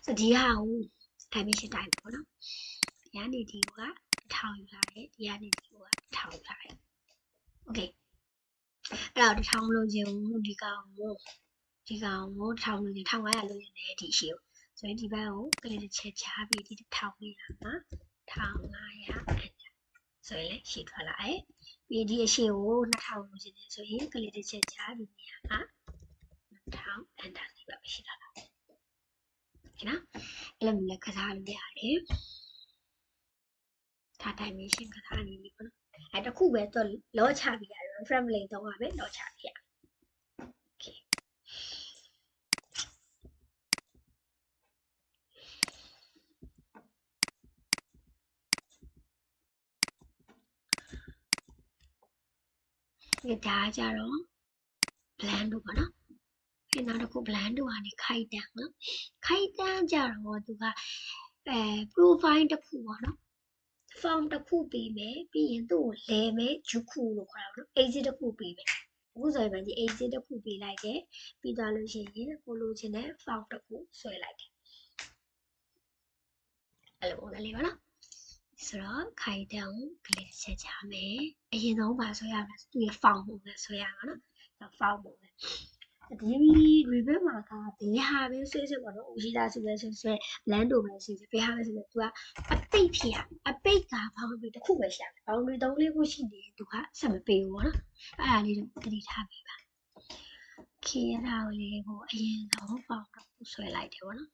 ဆိုဒီဟာကို dimension တိုင်းပေါ့နော်ဒီကနေဒီက1000ယူလာတယ်ဒီကနေဒီက1000ယူလာတယ် okay အဲ့တော့1000မလို့ခြင်းဘူးဒီကောင်ကို1000လို့ခြင်း1500လို့ခြင်းတယ်ဒီရှိကိုဆိုရင်ဒီဘက်ကိုကလေးတစ်ချက်ချပြီးဒီ1000ပေးတာမှာ1500ဆိုရင်လည်းရှိထွက်လာတယ်ပြီးဒီအရှိကို2000လို့ခြင်းတယ်ဆိုရင်ကလေးတစ်ချက်ချဒီနေရာမှာ2000 enter ဒီဘက်ရှိလာတာနော်အဲ့လိုမျိုးလည်းကစားလို့ရတယ်ဒါ dimension ကစားနေပြီပေါ့နော်အဲ့တခုပဲတော့လောချပြရတယ် reference lane တော့ပဲလောချပြရ okay ဒီဒါကြတော့ blend တို့ပေါ့နော်ဒီနောက်တစ်ခု blend တို့ကနေခိုက်တန်းနော်ခိုက်တန်းကြတော့သူကprofile တစ်ခုပေါ့နော် form တစ်ခုပေးမယ်ပြီးရင်သူ့ကိုလဲမယ်ဂျုခုလို့ခေါ်တာပေါ့နော် exit တစ်ခုပေးမယ်အခုဆိုရင်ဒီ exit တစ်ခုပေးလိုက်တယ်ပြီးသွားလို့ရှိရင်ကိုလိုချင်တဲ့ form တစ်ခုဆွဲလိုက်တယ်အဲ့လိုပုံစံလေးပါနော်ဆိုတော့ခိုက်တန်းကိုကလေးချက်ချမယ်အရင်ဆုံးပါဆွဲရမယ်သူ့ရဲ့ form ပုံစံဆွဲရမှာနော် form ပုံစံဒီ ribbon မှာကဘယ်ဟာပဲဆွဲဆွဲပေါ့နော်ဦးရှိတာဆိုပဲဆွဲ blend တို့ပဲဆွဲဘယ်ဟာပဲဆိုတော့ तू ကအပိတ်ဖြစ်ရအပိတ်ကဘောင်းပြီးတစ်ခုပဲရှာတယ်ဘောင်းပြီး3 4ခုရှိနေ तू ကဆက်မပေးဘူးပေါ့နော်အဲ့ဒါလေးတော့တတိထားပေးပါခေရတာကိုလေးကိုအရင်ဆုံးပေါင်းတစ်ခုဆွဲလိုက်တယ်ပေါ့နော်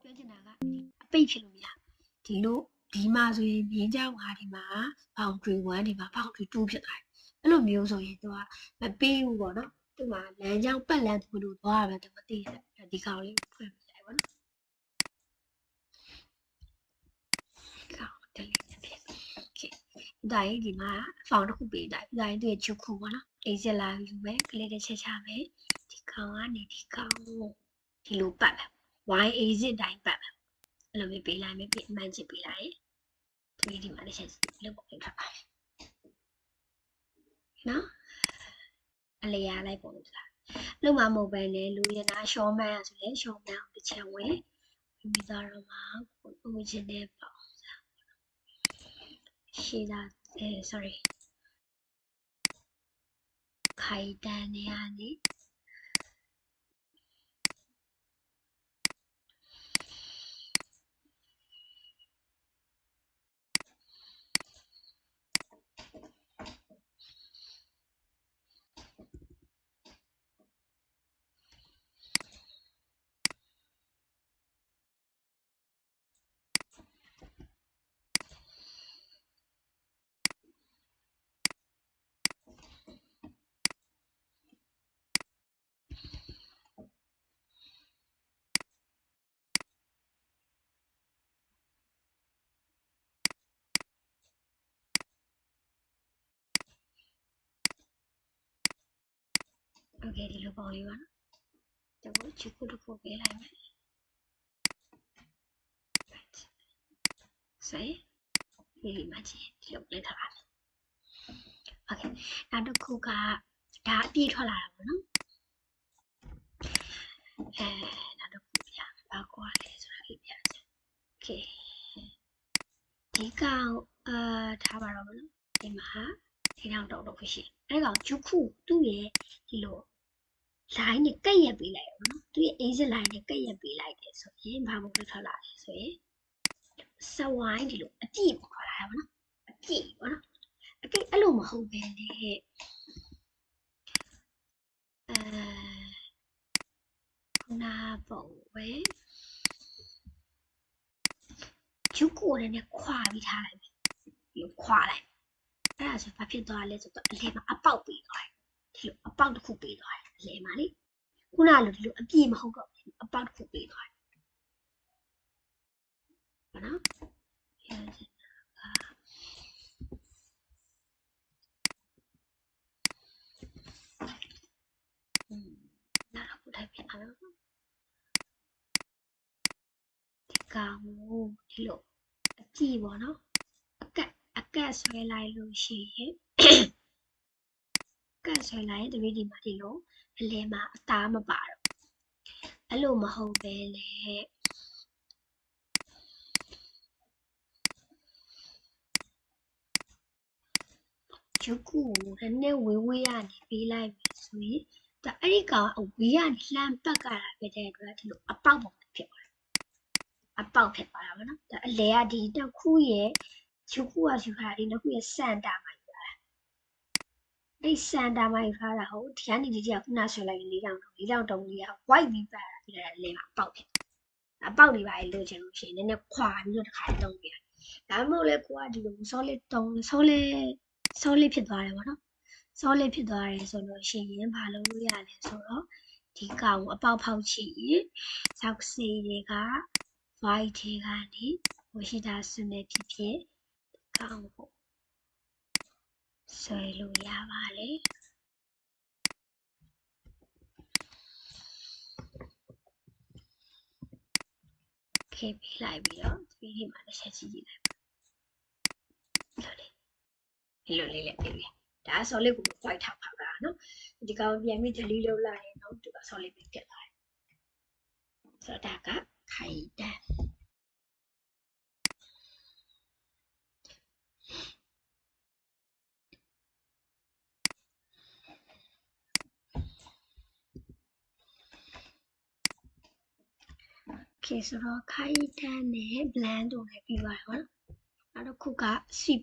ပြောချင်တာကအပိတ်ဖြစ်လို့မရဒီလိုဒီမှာဆိုရင်မြင်းကြောင်ဟာဒီမှာ boundary 1ဒီမှာ boundary 2ဖြစ်သွားတယ်အဲ့လိုမျိုးဆိုရင်သူကမပေးဘူးပေါ့နော်သူကလမ်းကြောင်းပတ်လမ်းသူလို့သွားရမယ်သူမသိတယ်ဒီကောင်လေးဖွင့်ပြလိုက်ပေါ့နော်ကောင်တယ်လေးဖြစ် okay ဒါရင်ဒီမှာ found တစ်ခုပေးတာဒါရင်သူရဲ့ချုပ်ခုပေါ့နော် exit လာယူမယ်ကလေးတစ်ချက်ချမယ်ဒီကောင်ကနေဒီကောင်ကိုဒီလိုပတ်မယ် y exit တိုင်းပတ်မယ်အဲ့လိုမျိုးပေးလိုက်မယ်ပြီးအမှန်ချစ်ပေးလိုက်ဒီမှာတစ်ချက်လောက်ပုံထားပါတယ်နော်အလျားလိုက်ပုံထားလုံးမမဟုတ်ပဲလေလူရနာရှောမန်းဆိုလေရှောမန်းတစ်ချက်ဝင်ပြီးတော့မှကိုဦးချင်းတဲ့ပေါ့ရှိတာsorry ခိုင်တန်းနေရနေ okay ဒီလိုပုံလေးပါနော်ဒီကိုချစ်ခုတစ်ခုပေးလိုက်မယ်ဆိုရင်ဒီမှာကြည့်ဒီလိုပေးထားပါမယ် okay နောက်တစ်ခုကဒါအပြည့်ထွက်လာတာပေါ့နော်နောက်တစ်ခုပြပါကွာလဲဆိုတာလေးပြချင် okay ဒီကောင်ထားပါတော့မလို့ဒီမှာဒီနောက်တော့ခုရှိအဲ့ကောင်ဂျုခုသူ့ရဲ့ဒီလို line နဲ့ကက်ရက်ပေးလိုက်ရအောင်နော်သူရဲ့ exit line နဲ့ကက်ရက်ပေးလိုက်တယ်ဆိုရင်ဘာမှမထွက်လာလဲဆိုရင်စဝိုင်းဒီလိုအပြည့်ပေါ်လာတာပေါ့နော်အပြည့်ပေါ့နော်အပြည့်အဲ့လိုမဟုတ်ပဲလေခုနပုံပဲဂျုကိုနဲ့ခွာပြီးထားလိုက်ပြီခွာလိုက်အဲ့ဒါဆိုဘာဖြစ်သွားလဲဆိုတော့အလဲမှာအပေါက်ပေးသွားတယ်ဒီလိုအပေါက်တစ်ခုပေးသွားတယ်အလဲမှာလေခုနလိုဒီလိုအပြည့်မဟုတ်တော့ဘူးအပေါက်တစ်ခုပေးသွားတယ်ဟုတ်နော်နောက်ခုထိုက်ပြအောင်ဒီကောင်ဒီလိုအပြည့်ပေါ့နော်အကတ်ဆွဲလိုက်လို့ရှိရင် ကန်ဆွဲလိုက်ရင်3D မှာဒီလိုအလဲမှာအသားမပါတော့အဲ့လိုမဟုတ်ပဲလေရုပ်ကူကိုနည်းနည်းဝေးရနေပေးလိုက်ပြီဆိုရင်ဒါအဲ့ဒီကောင်အဝေးကနေလှမ်းပတ်ကြတာဖြစ်တဲ့အတွက်ဒီလိုအပေါက်ပုံဖြစ်သွားတယ်အပေါက်ဖြစ်သွားတာပေါ့နော်ဒါအလဲကဒီတစ်ခုရဲ့ရုပ်ကူကယူထားဒီတစ်ခုရဲ့စန်တာမှာယူထားအဲ့စန်တာမှာယူထားတာဟုတ်ဒီကနေဒီကခုနဆွဲလိုက်4တောင်တုံးကြီးက white ပြီးပါတာပြီးတော့လဲမှာအပေါက်ဖြစ်အပေါက်တွေပါလို့ချင်လို့ရှိရင်နည်းနည်းခွာပြီးတော့တစ်ခါတုံးပြဒါမှမဟုတ်လေကိုကဒီလို solid တုံး solid ဖြစ်သွားတယ်ပေါ့နော် solid ဖြစ်သွားတယ်ဆိုလို့ရှိရင်ဘာလုပ်လို့ရလဲဆိုတော့ဒီကောင်အပေါက်ဖောက်ချီဇောက်စီတွေက white တွေကနေဝရှိတာစနေဖြစ်ဖြစ်ကောင်ကိုဆွဲလို့ရပါလေခေပေးလိုက်ပြီးတော့ဒီဒီမှာတစ်ချက်ကြည့်ကြည့်လိုက်လို့လေဒီလိုလေးလည်းပေးပြီဒါ solid ကို white ထောက်ဖောက်တာနော်ဒီကောင်ပြန်ပြီး delete လုပ်လိုက်ရင်တော့သူက solid ပဲဖြစ်သွားတယ်ဆိုတော့ဒါကခိုင်တန်းOkay ဆိုတော့ခိုင်တန်းနဲ့ blend တို့လည်းပြီးသွားတယ်ပေါ့နော်နောက်တစ်ခုက sweep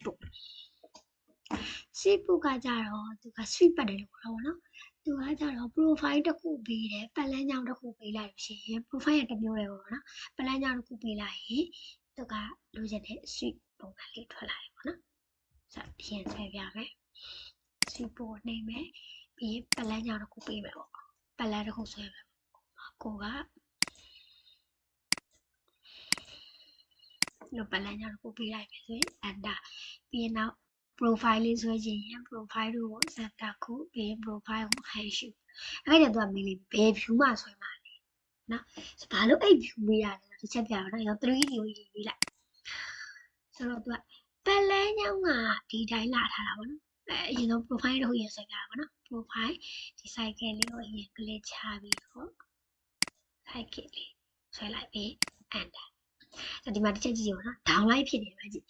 ကကြတော့သူက sweep ပတ်တယ်လို့ပြောတာပေါ့နော်သူကကြတော့ profile တစ်ခုပေးတယ်ပတ်လန်းကြောင်းတစ်ခုပေးလိုက်လို့ရှိရင် profile တစ်မျိုးလေးပေါ့နော်ပတ်လန်းကြောင်းတစ်ခုပေးလိုက်ရင်သူကလိုချင်တဲ့ sweep ပုံစံလေးထွက်လာတယ်ပေါ့နော်ဆိုတော့ပြန်ဆွဲပြမယ် sweep ကိုနှိမ့်မယ်ပြီးပတ်လန်းကြောင်းတစ်ခုပေးမယ်ပေါ့ပတ်လန်းတစ်ခုဆွဲမယ်ကိုကလို့ပတ်လန်းကြောင်းတစ်ခုပေးလိုက်မယ်ဆိုရင် enter ပြီးနောက် profile လေးဆွဲချင်ရင် profile တို့ကို center ခုပြီး profile ကို hash အဲ့ဒါတော့မင်းလေးဘယ် view မှာဆွဲမှာလဲနော်ဘာလို့အဲ့ view မေးရလဲတစ်ချက်ပြတော့နော် 3D ကိုရေးလိုက်ဆိုတော့သူကပတ်လန်းကြောင်းကဒီတိုင်းလာထားတာပေါ့နော်အရင်ဆုံး profile တို့ရေးဆွဲပြတာပေါ့နော် profile ဒီ cycle လေးကိုအရင် click ချပြီးတော့ cycle လေးဆွဲလိုက်ပြီး enterဒီမှာတစ်ချက်ကြည့်ရအောင်နော် downline ဖြစ်နေပါကြည့်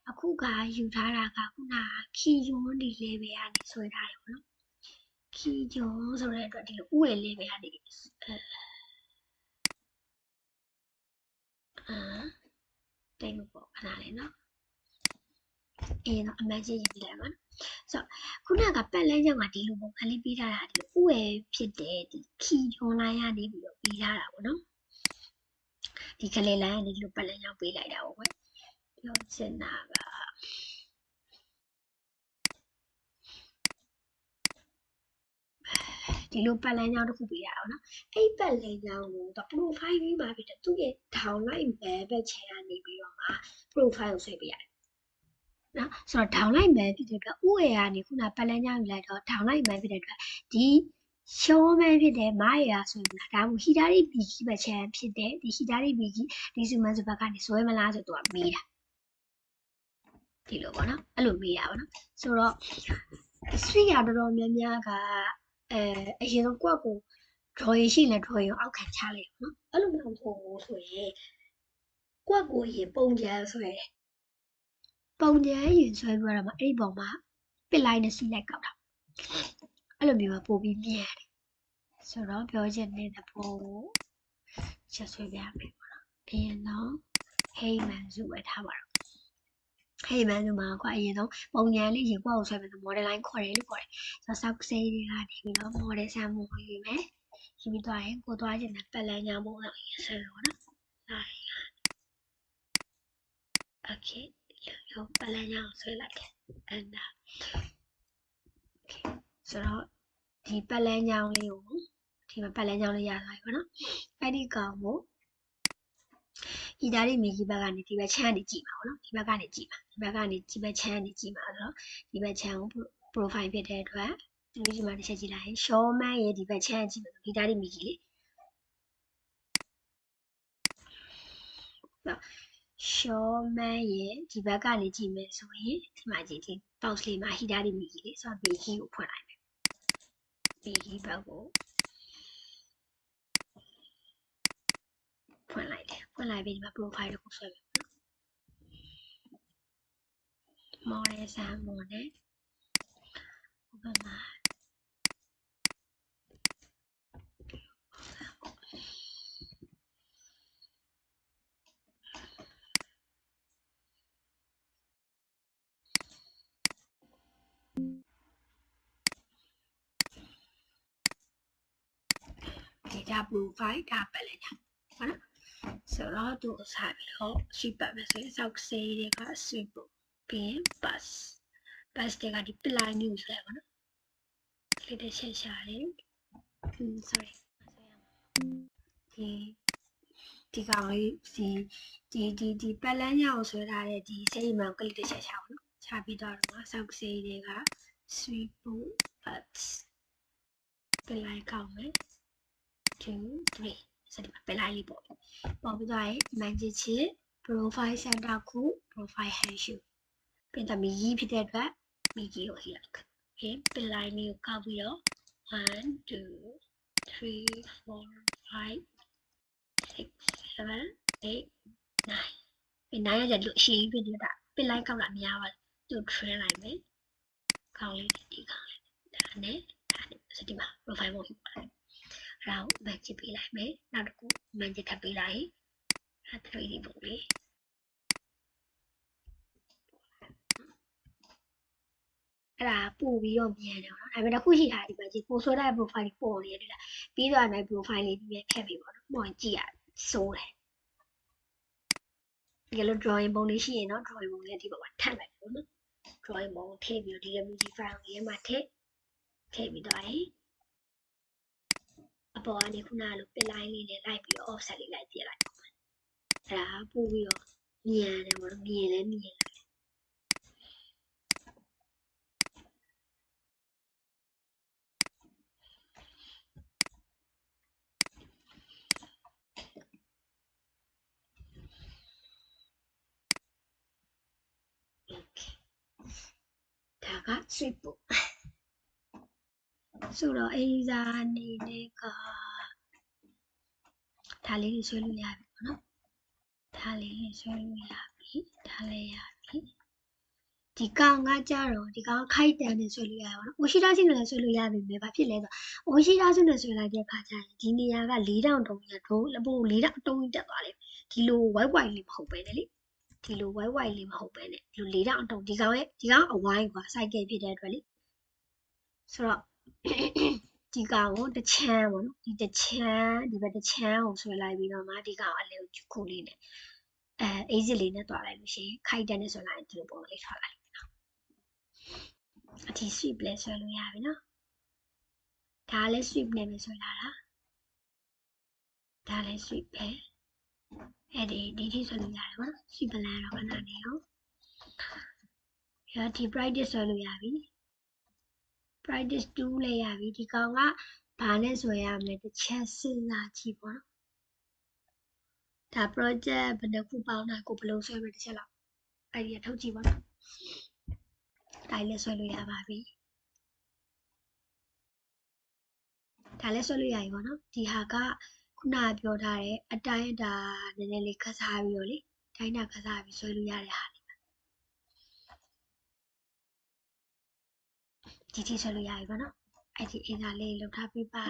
အခုကယူထားတာကခုနက key zone ဒီ level ကနေဆွဲထားတယ်ပေါ့နော် key zone ဆိုတဲ့အတွက်ဒီလိုဥရဲ့ level ကနေတိတ်လို့ပေါ့ခဏလေးနော်အရင်တော့အမှန်ကြီးရေးပြလိုက်ပါနော်ဆိုတော့ခုနကပတ်လန်းကြောင်းကဒီလိုပုံခလေးပေးထားတာဒီဥရဲ့ဖြစ်တဲ့ဒီ key online ကနေပြီးတော့ပေးထားတာပေါ့နော်ဒီကလေးလိုင်းကနေဒီလိုပတ်လန်းကြောင်းပေးလိုက်တာပေါ့ကွယ်ပြောချင်တာကဒီလိုပတ်လန်းကြောင်းတစ်ခုပေးရအောင်နော်အဲ့ပတ်လန်းကြောင်းကိုတော့ profile ပြီးမှဖြစ်တယ်သူ့ရဲ့ downline ဘက်ချဲကနေပြီးတော့မှ profile ကိုဆွဲပေးရတယ်နော်ဆိုတော့ downline ဘက်ဖြစ်တဲ့အတွက်ဥရဲ့ကနေခုနပတ်လန်းကြောင်းယူလိုက်တော့ downline ဘက်ဖြစ်တဲ့အတွက်ဒီရှောမန်ဖြစ်တဲ့မားရရာဆိုရင်ဒါမှဟီတာရီဘီကြီးပဲချမ်းဖြစ်တဲ့ဒီဟီတာရီဘီကြီးဒီစုမန်စဘက်ကနေဆွဲမလားဆိုတော့မေးတာဒီလိုပေါ့နော်အဲ့လိုမေးတာပေါ့နော်ဆိုတော့ street ရတော်တော်များများကအရင်ဆုံးကိုယ့်ကို drawing ရှိလဲ drawing အောက်ခံချလိုက်နော်အဲ့လိုမဟုတ်ဘူးဆိုရင်ကိုယ့်ကိုရင်ပုံကြမ်းဆွဲတယ်ပုံကြမ်းရင်ဆွဲပြီးတော့မှအဲ့ဒီပုံမှာပစ်လိုက်နဲ့စီးလိုက်ကောက်တာအဲ့လိုမျိုးပို့ပြီးမြင်ရတယ်ဆိုတော့ပြောချင်တဲ့ပုံကိုချက်ဆွဲပြမယ်ပေါ့နော်အရင်တော့ Heyman စုပဲထားပါတော့ Heyman စုမှာကိုအရင်ဆုံးပုံကြမ်းလေးရင်ကိုယ့်ကိုဆွဲမယ်ဆို model line ခေါ်တယ်လို့ခေါ်တယ်ဆိုတော့ sock say တွေကနေပြီးတော့ model ဆမ်းမှုယူမယ်ယူပြီးသွားရင်ကိုသွားချင်တဲ့ပတ်လန်းကြောင်းပုံစံရေးဆွဲလို့ပေါ့နော်Okay ရောပတ်လန်းကြောင်းဆွဲလိုက်တယ် enter Okay ဆိုတော့ဒီပတ်လန်းကြောင်းလေးကိုဒီမှာပတ်လန်းကြောင်းလေးရသွားပြီပေါ့နော်အဲ့ဒီကောင်ကိုဟီတာရီမီကြီးဘက်ကနေဒီဘက်ချမ်းနေကြည့်ပါဘောနော်ဒီဘက်ကနေကြည့်ပါဒီဘက်ကနေဒီဘက်ချမ်းနေကြည့်ပါဆိုတော့ဒီဘက်ချမ်းကို profile ဖြစ်တဲ့အတွက်ဒီမှာတစ်ချက်ကြည့်လိုက်ရင် showman ရဲ့ဒီဘက်ချမ်းကြည့်ပါဆိုဟီတာရီမီကြီးလေဆို showman ရဲ့ဒီဘက်ကနေကြည့်မယ်ဆိုရင်ဒီမှာကြည့်ဒီ box လေးမှာဟီတာရီမီကြီးလေဆိုတော့ B key ကိုဖွင့်လိုက်မယ် ဒီဘက်ကိုဖွင့်လိုက်တယ်ဖွင့်လိုက်ပြီးဒီမှာ profile တစ်ခုဆွဲမယ်နော် model sample နဲ့ open မှာဒါ profile ဒါပဲလေညာဟုတ်နော်ဆိုတော့သူ့စားပြီးတော့ sweep ပတ်မယ်ဆိုရင်စောက်စေးတွေက sweep ပြီးရင် bus တွေကဒီ plan news လဲပေါ့နော်လေးတစ်ချက်ရှာတယ်sorry ဒီကောင်လေးဒီပတ်လန်းညောင်ဆွဲထားတဲ့ဒီစိတ်မှန်ကလေးတစ်ချက်ရှာပါနော်ရှာပြီးတော့စောက်စေးတွေက sweep bus ပြန်လိုက်ကောက်မယ်2 3စဒီမှာပြန်လိုက်လေးပေါ့ပြီးတော့မှန်ချစ်ချစ် profile center ခု profile hash ပြန်တမီကြီးဖြစ်တဲ့အတွက်မိကြီးကိုဟိလိုက်ပြန်ပြန်လိုက်လေးကိုကောက်ပြီးတော့1 2 3 4 5 6 7 8 9ပြန်နိုင်ရတဲ့လို့အရှိကြီးဖြစ်နေတာပြန်လိုက်ကောက်လာများပါသူ train လိုက်မယ်ကောင်းလေးဒီကောင်းလေးဒါနဲ့စဒီမှာ profile ကိုဟိပါတယ်เราแบ่งจิตไปไหนไหมเราดูมันจะทำไปไหนถ้าทำดีบุกเลยအဲ့ဒါပို့ပြီးတော့မြန်တယ်နော်ဒါပေမဲ့တစ်ခုရှိတာဒီမှာကြည့်ပို့ဆိုတဲ့ profile ပေါ်နေတယ်လားပြီးတော့အဲ့ profile လေးပြီးခက်ပြီပေါ့နော်မောင်ကြည့်ရစိုးတယ်ဒီလို drawing ပုံလေးရှိရင်နော် drawing ပုံလေးဒီပေါ်မှာထပ်လိုက်ပေါ့နော် drawing ပုံထည့်ပြီးတော့ဒီ MG file လေးမှာထည့်ပြီးတော့အပေါ်ကနေခုနကလိုပစ်လိုင်းလေးနဲ့လိုက်ပြီးတော့ offset လေးလိုက်ပြလိုက်ပါအဲ့ဒါပို့ပြီးတော့မြန်တယ်ပေါ့နော်မြင်လဲမြင်တယ်ဒါက sweep ပို့ဆိုတော့အင်းစာအနေနဲ့ကဒါလေးတွေဆွဲလို့ရပြီပေါ့နော်ဒါလေးတွေဆွဲလို့ရပြီဒါလည်းရပြီဒီကောင်ကကြတော့ဒီကောင်ခိုက်တန်နဲ့ဆွဲလို့ရပါတော့အိုရှိတာချင်းနဲ့ဆွဲလို့ရပြီပဲဘာဖြစ်လဲဆိုအိုရှိတာချင်းနဲ့ဆွဲလိုက်တဲ့ခါကျရင်ဒီနေရာက4000တုံးရတော့လပို့4000တုံးတက်သွားလိမ့်ဒီလို white လေးမဟုတ်ပဲနဲ့လေဒီလို white လေးမဟုတ်ပဲနဲ့ဒီလို4000တုံးဒီကောင်အဝိုင်းကွာ cycle ဖြစ်တဲ့အတွက်လေဆိုတော့ဒီကောင်ကိုတစ်ချမ်းပေါ့နော်ဒီတစ်ချမ်းဒီဘက်တစ်ချမ်းကိုဆွဲလိုက်ပြီးတော့မှဒီကောင်အလဲကိုခုလေးနဲ့exit လေးနဲ့တွားလိုက်လို့ရှိရင်ခိုက်တန်နဲ့ဆွဲလိုက်ဒီလိုပုံလေးထွက်လာတယ်နော်အထီ sweep လဲဆွဲလို့ရပြီနော်ဒါလည်း sweep နဲ့ပဲဆွဲလာတာဒါလည်း sweep ပဲအဲ့ဒီထိဆွဲလို့ရတယ်ပေါ့နော် sweep လဲတော့ခဏနေအောင်ဒီ brightness ဆွဲလို့ရပြီbrightness 2လဲရပြီဒီကောင်ကဘာနဲ့ဆွဲရမလဲတစ်ချက်စဉ်းစားကြည့်ပေါ့နော်ဒါ project ဘယ်နှခုပေါင်းတာကိုဘယ်လိုဆွဲမလဲတစ်ချက်လောက်အဲ့ဒီထုတ်ကြည့်ပါနော်ဒါလည်းဆွဲလို့ရပါပြီဒါလည်းဆွဲလို့ရပြီပေါ့နော်ဒီဟာကခုနကပြောထားတဲ့အတိုင်းအတာနည်းနည်းလေးခက်စားပြီးတော့လေတိုင်းတာခက်စားပြီးဆွဲလို့ရတဲ့ဟာလေးဒီထိဆွဲလို့ရပြီပေါ့နော်အဲ့ဒီအင်္ဂါလေးလောက်ထားပြပါ